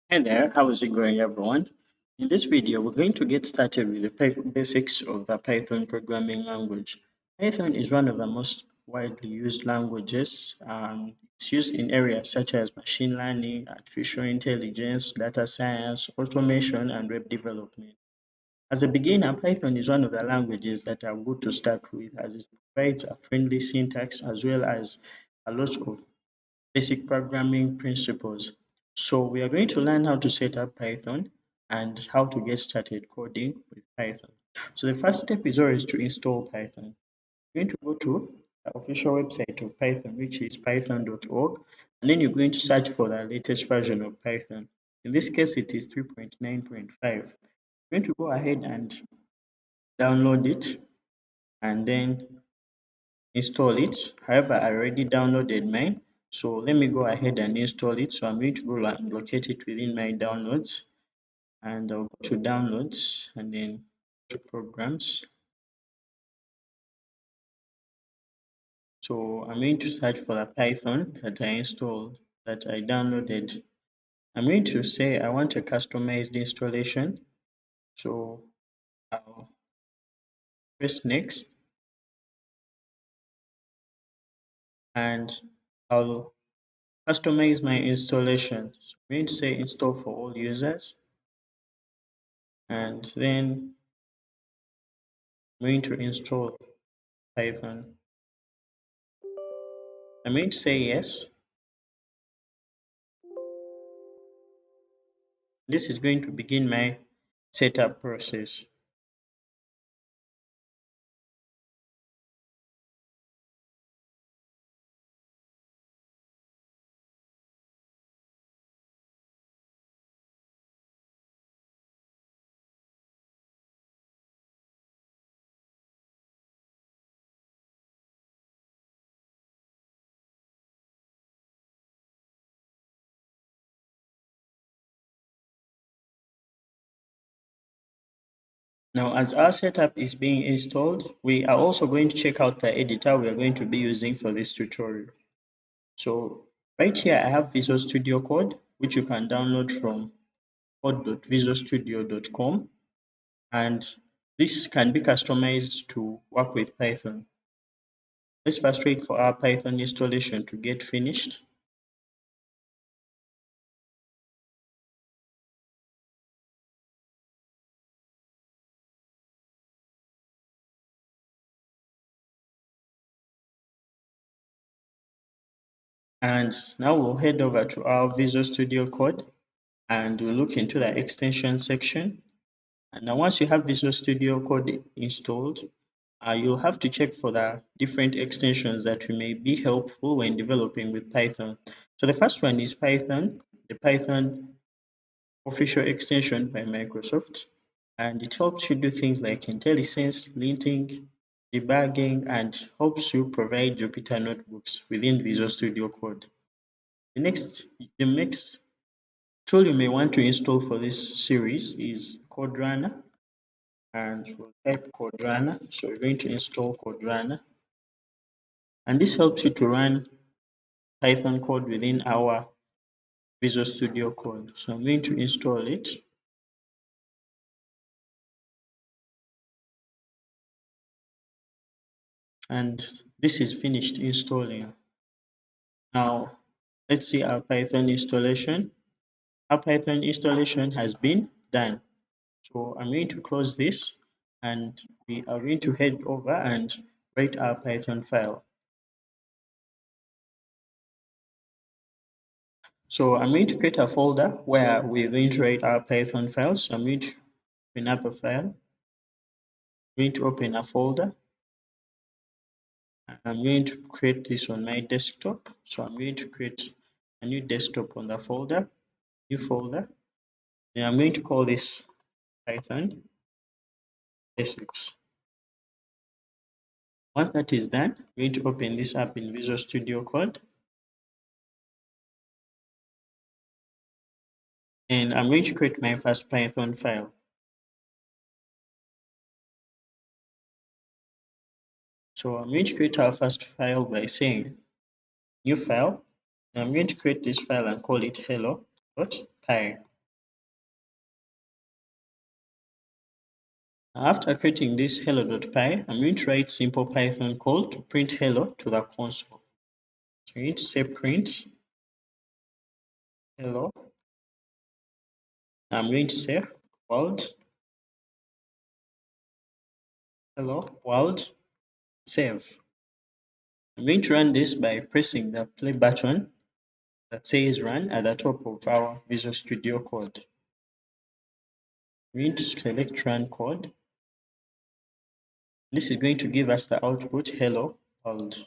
Hey there, how is it going everyone? In this video, we're going to get started with the basics of the Python programming language. Python is one of the most widely used languages. It's used in areas such as machine learning, artificial intelligence, data science, automation, and web development. As a beginner, Python is one of the languages that are good to start with as it provides a friendly syntax as well as a lot of basic programming principles. So we are going to learn how to set up Python and how to get started coding with Python. So the first step is always to install Python. You're going to go to the official website of Python, which is python.org, and then you're going to search for the latest version of Python. In this case, it is 3.9.5. You're going to go ahead and download it and then install it. However, I already downloaded mine. So let me go ahead and install it. So I'm going to go and locate it within my downloads and I'll go to downloads and then to programs. So I'm going to search for the Python that I installed, that I downloaded. I'm going to say I want a customized installation. So I'll press next and I'll customize my installation. So I'm going to say install for all users and then I'm going to install Python. I'm going to say yes. This is going to begin my setup process. Now, as our setup is being installed, we are also going to check out the editor we are going to be using for this tutorial. So right here, I have Visual Studio Code, which you can download from code.visualstudio.com, and this can be customized to work with Python. Let's first wait for our Python installation to get finished. And now we'll head over to our Visual Studio Code and we'll look into the extension section. And now once you have Visual Studio Code installed, you'll have to check for the different extensions that may be helpful when developing with Python. So the first one is Python, the Python official extension by Microsoft. And it helps you do things like IntelliSense, linting, debugging, and helps you provide Jupyter notebooks within Visual Studio Code. The next tool you may want to install for this series is CodeRunner, and we'll type CodeRunner. So we're going to install CodeRunner, and this helps you to run Python code within our Visual Studio Code. So I'm going to install it. And this is finished installing. Now let's see our Python installation. Our Python installation has been done. So I'm going to close this and we are going to head over and write our Python file. So I'm going to create a folder where we're going to write our Python files. So I'm going to open up a file. I'm going to open a folder. I'm going to create this on my desktop. So I'm going to create a new desktop on the folder, new folder. And I'm going to call this Python basics. Once that is done, I'm going to open this up in Visual Studio Code. And I'm going to create my first Python file. So I'm going to create our first file by saying new file. And I'm going to create this file and call it hello.py. After creating this hello.py, I'm going to write simple Python code to print hello to the console. So I'm going to say print hello. I'm going to say world hello world save. I'm going to run this by pressing the play button that says run at the top of our Visual Studio Code. I'm going to select run code. This is going to give us the output hello world.